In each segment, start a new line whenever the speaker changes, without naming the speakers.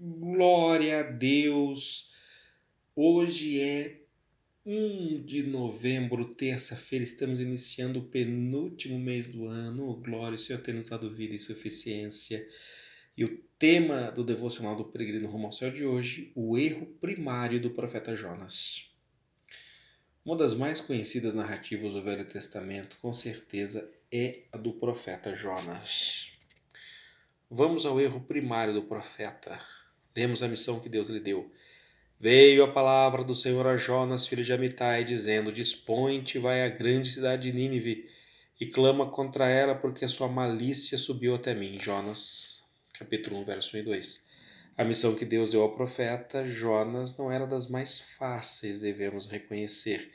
Glória a Deus! Hoje é 1 de novembro, terça-feira, estamos iniciando o penúltimo mês do ano. Glória, o Senhor tem nos dado vida e suficiência. E o tema do devocional do Peregrino Rumo ao Céu de hoje, o erro primário do profeta Jonas. Uma das mais conhecidas narrativas do Velho Testamento, com certeza, é a do profeta Jonas. Vamos ao erro primário do profeta. Lemos a missão que Deus lhe deu. Veio a palavra do Senhor a Jonas, filho de Amitai, dizendo: Dispõe-te, vai à grande cidade de Nínive e clama contra ela, porque a sua malícia subiu até mim. Jonas, capítulo 1, verso 1 e 2. A missão que Deus deu ao profeta Jonas não era das mais fáceis, devemos reconhecer.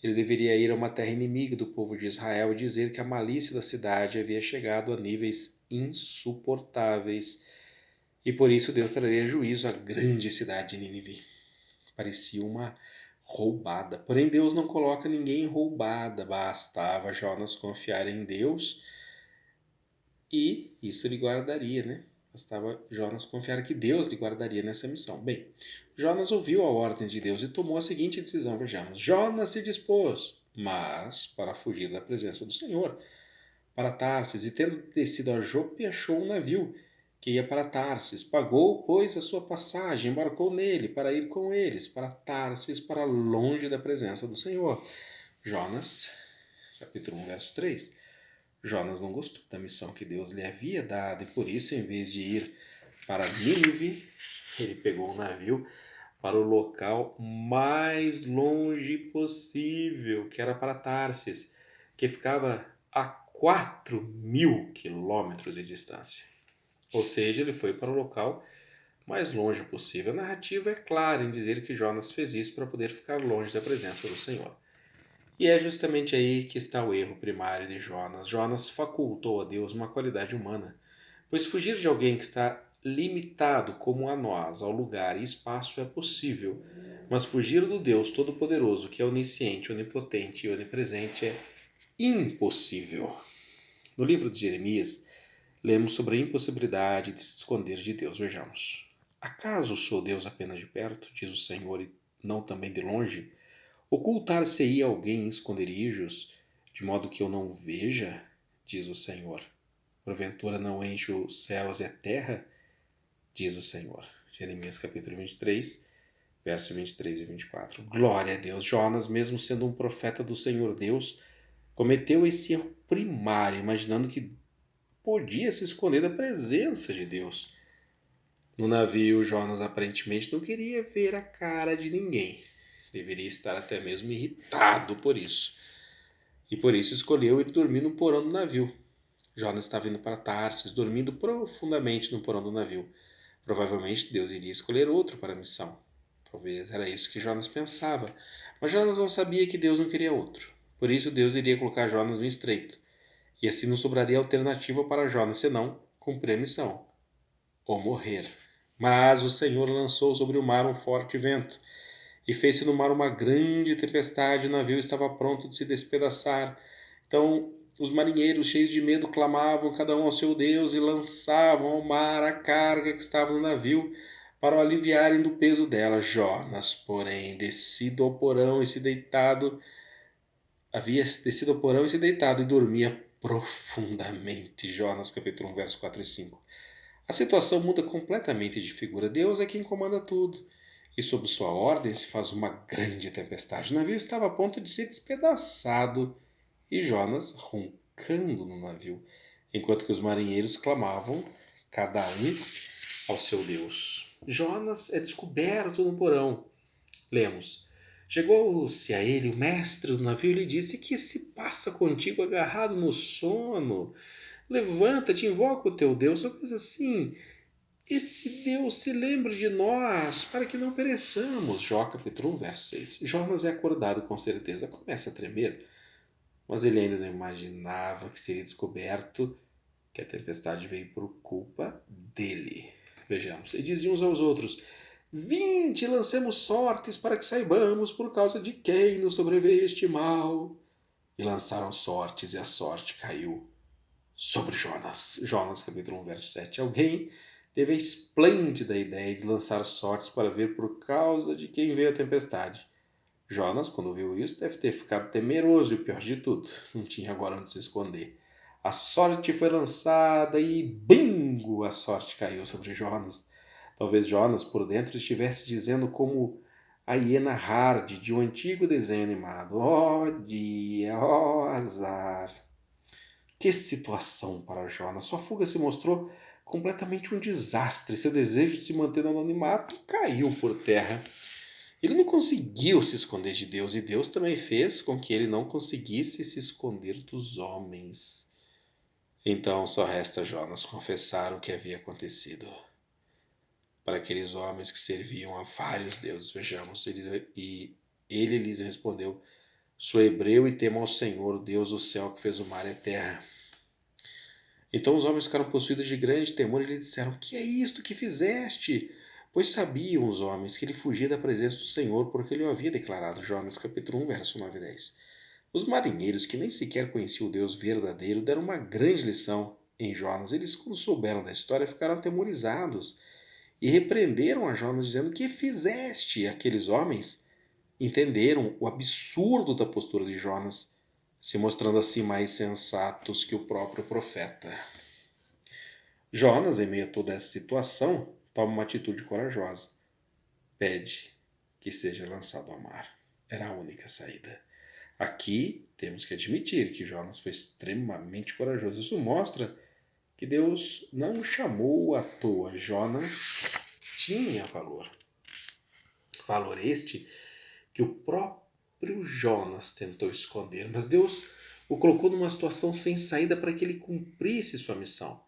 Ele deveria ir a uma terra inimiga do povo de Israel e dizer que a malícia da cidade havia chegado a níveis insuportáveis e por isso Deus traria juízo à grande cidade de Nínive. Parecia uma roubada. Porém, Deus não coloca ninguém em roubada. Bastava Jonas confiar em Deus e isso lhe guardaria, né? Bastava Jonas confiar que Deus lhe guardaria nessa missão. Bem, Jonas ouviu a ordem de Deus e tomou a seguinte decisão, vejamos. Jonas se dispôs, mas para fugir da presença do Senhor, para Tarsis, e tendo descido a Jope, achou um navio que ia para Tarsis. Pagou, pois, a sua passagem, embarcou nele para ir com eles para Tarsis, para longe da presença do Senhor. Jonas, capítulo 1, verso 3. Jonas não gostou da missão que Deus lhe havia dado e por isso, em vez de ir para Nínive, ele pegou um navio para o local mais longe possível, que era para Tarsis, que ficava a 4.000 quilômetros de distância. Ou seja, ele foi para o local mais longe possível. A narrativa é clara em dizer que Jonas fez isso para poder ficar longe da presença do Senhor. E é justamente aí que está o erro primário de Jonas. Jonas facultou a Deus uma qualidade humana, pois fugir de alguém que está limitado como a nós, ao lugar e espaço é possível, mas fugir do Deus Todo-Poderoso, que é onisciente, onipotente e onipresente, é impossível. No livro de Jeremias, lemos sobre a impossibilidade de se esconder de Deus. Vejamos. Acaso sou Deus apenas de perto, diz o Senhor, e não também de longe? Ocultar-se-ia alguém em esconderijos, de modo que eu não o veja, diz o Senhor. Porventura não enche os céus e a terra, diz o Senhor. Jeremias capítulo 23, verso 23 e 24. Glória a Deus! Jonas, mesmo sendo um profeta do Senhor Deus, cometeu esse erro primário, imaginando que podia se esconder da presença de Deus. No navio, Jonas aparentemente não queria ver a cara de ninguém. Deveria estar até mesmo irritado por isso. E por isso escolheu ir dormir no porão do navio. Jonas estava indo para Tarsis, dormindo profundamente no porão do navio. Provavelmente Deus iria escolher outro para a missão. Talvez era isso que Jonas pensava. Mas Jonas não sabia que Deus não queria outro. Por isso Deus iria colocar Jonas no estreito. E assim não sobraria alternativa para Jonas senão cumprir a missão ou morrer. Mas o Senhor lançou sobre o mar um forte vento e fez-se no mar uma grande tempestade, o navio estava pronto de se despedaçar. Então os marinheiros, cheios de medo, clamavam cada um ao seu Deus e lançavam ao mar a carga que estava no navio para o aliviarem do peso dela. Jonas, porém, havia descido ao porão e se deitado e dormia profundamente. Jonas capítulo 1, verso 4 e 5. A situação muda completamente de figura. Deus é quem comanda tudo. E sob sua ordem se faz uma grande tempestade. O navio estava a ponto de ser despedaçado e Jonas roncando no navio, enquanto que os marinheiros clamavam, cada um ao seu Deus. Jonas é descoberto no porão. Lemos. Chegou-se a ele o mestre do navio e lhe disse: Que se passa contigo agarrado no sono? Levanta-te, invoca o teu Deus. Uma coisa assim. Esse Deus se lembre de nós, para que não pereçamos. Jó capítulo 1, verso 6. Jonas é acordado com certeza, começa a tremer, mas ele ainda não imaginava que seria descoberto que a tempestade veio por culpa dele. Vejamos. E diziam uns aos outros: Vinde, lancemos sortes para que saibamos por causa de quem nos sobreveio este mal. E lançaram sortes e a sorte caiu sobre Jonas. Jonas capítulo 1, verso 7. Alguém teve a esplêndida ideia de lançar sortes para ver por causa de quem veio a tempestade. Jonas, quando viu isso, deve ter ficado temeroso e o pior de tudo, não tinha agora onde se esconder. A sorte foi lançada e bingo! A sorte caiu sobre Jonas. Talvez Jonas por dentro estivesse dizendo como a hiena Hard de um antigo desenho animado: "Ó dia, ó azar." Que situação para Jonas! Sua fuga se mostrou completamente um desastre. Seu desejo de se manter no anonimato caiu por terra. Ele não conseguiu se esconder de Deus e Deus também fez com que ele não conseguisse se esconder dos homens. Então só resta Jonas confessar o que havia acontecido. Para aqueles homens que serviam a vários deuses, vejamos, ele lhes respondeu: "Sou hebreu e temo ao Senhor, Deus do céu que fez o mar e a terra." Então os homens ficaram possuídos de grande temor e lhe disseram: "Que é isto que fizeste?" Pois sabiam os homens que ele fugia da presença do Senhor, porque ele o havia declarado. Jonas capítulo 1, verso 9 e 10. Os marinheiros, que nem sequer conheciam o Deus verdadeiro, deram uma grande lição em Jonas. Eles, quando souberam da história, ficaram atemorizados e repreenderam a Jonas, dizendo: "Que fizeste?" Aqueles homens entenderam o absurdo da postura de Jonas, se mostrando assim mais sensatos que o próprio profeta. Jonas, em meio a toda essa situação, toma uma atitude corajosa. Pede que seja lançado ao mar. Era a única saída. Aqui temos que admitir que Jonas foi extremamente corajoso. Isso mostra que Deus não o chamou à toa. Jonas tinha valor. Valor este que o próprio Jonas tentou esconder, mas Deus o colocou numa situação sem saída para que ele cumprisse sua missão.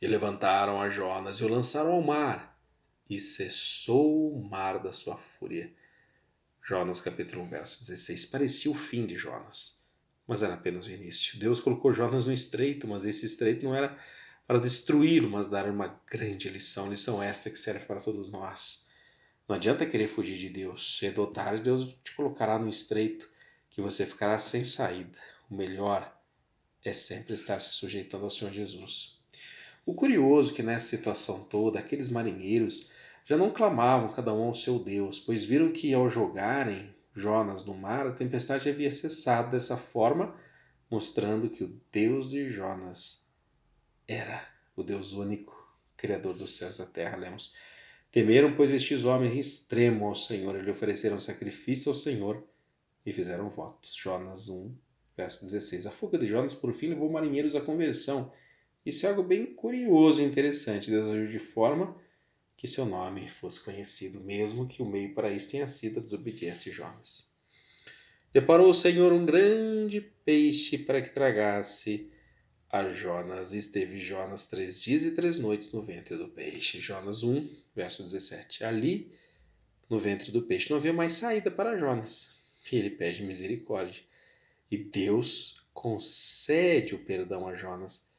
E levantaram a Jonas e o lançaram ao mar, e cessou o mar da sua fúria. Jonas capítulo 1, verso 16. Parecia o fim de Jonas, mas era apenas o início. Deus colocou Jonas no estreito, mas esse estreito não era para destruí-lo, mas dar uma grande lição. Lição esta que serve para todos nós. Não adianta querer fugir de Deus. Cedo ou tarde, Deus te colocará no estreito que você ficará sem saída. O melhor é sempre estar se sujeitando ao Senhor Jesus. O curioso é que nessa situação toda, aqueles marinheiros já não clamavam cada um ao seu Deus, pois viram que ao jogarem Jonas no mar, a tempestade havia cessado dessa forma, mostrando que o Deus de Jonas era o Deus único, Criador dos céus e da terra. Lemos: "Temeram, pois, estes homens extremo ao Senhor, e lhe ofereceram sacrifício ao Senhor e fizeram votos." Jonas 1, verso 16. A fuga de Jonas, por fim, levou marinheiros à conversão. Isso é algo bem curioso e interessante. Deus agiu de forma que seu nome fosse conhecido, mesmo que o meio para isso tenha sido a desobediência de Jonas. Deparou o Senhor um grande peixe para que tragasse a Jonas, e esteve Jonas 3 dias e 3 noites no ventre do peixe. Jonas 1, verso 17. Ali, no ventre do peixe, não havia mais saída para Jonas. E ele pede misericórdia. E Deus concede o perdão a Jonas.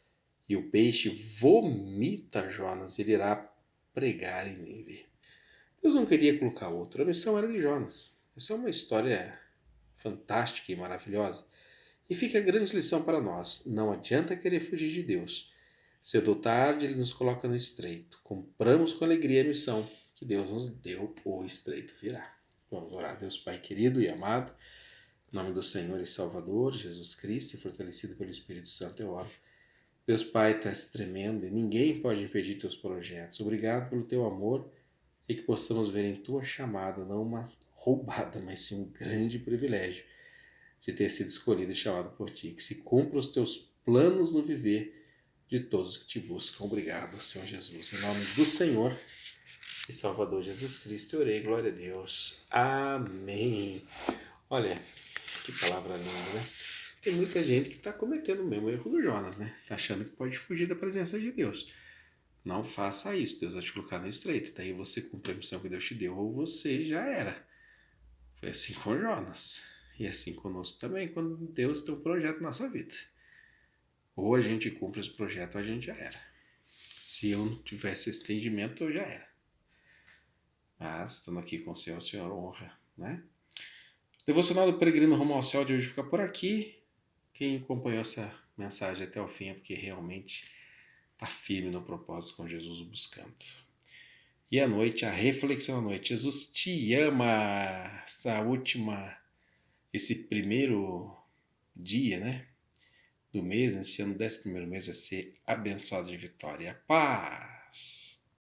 E o peixe vomita Jonas. Ele irá pregar em Nínive. Deus não queria colocar outro. A missão era de Jonas. Essa é uma história fantástica e maravilhosa. E fica a grande lição para nós. Não adianta querer fugir de Deus. Cedo ou tarde, Ele nos coloca no estreito. Compramos com alegria a missão que Deus nos deu, o estreito virá. Vamos orar. Deus Pai querido e amado, em nome do Senhor e Salvador, Jesus Cristo, e fortalecido pelo Espírito Santo, eu oro. Deus Pai, Tu és tremendo e ninguém pode impedir Teus projetos. Obrigado pelo Teu amor e que possamos ver em Tua chamada não uma roubada, mas sim um grande privilégio de ter sido escolhido e chamado por Ti. Que se cumpra os Teus planos no viver de todos que Te buscam. Obrigado, Senhor Jesus. Em nome do Senhor e Salvador Jesus Cristo, eu orei. Glória a Deus. Amém. Olha, que palavra linda, né? Tem muita gente que está cometendo o mesmo erro do Jonas, né? Está achando que pode fugir da presença de Deus. Não faça isso, Deus vai te colocar no estreito. Daí você cumpre a missão que Deus te deu ou você já era. Foi assim com Jonas. E assim conosco também, quando Deus tem um projeto na sua vida. Ou a gente cumpre esse projeto ou a gente já era. Se eu não tivesse esse entendimento, eu já era. Mas, estando aqui com o Senhor honra, né? Devocional do Peregrino Rumo ao Céu de hoje fica por aqui. Quem acompanhou essa mensagem até o fim é porque realmente Tá firme no propósito com Jesus buscando. E à noite, a reflexão à noite. Jesus te ama. Esse primeiro dia, né? Do mês, esse ano, 11º mês, vai ser abençoado de vitória. Paz!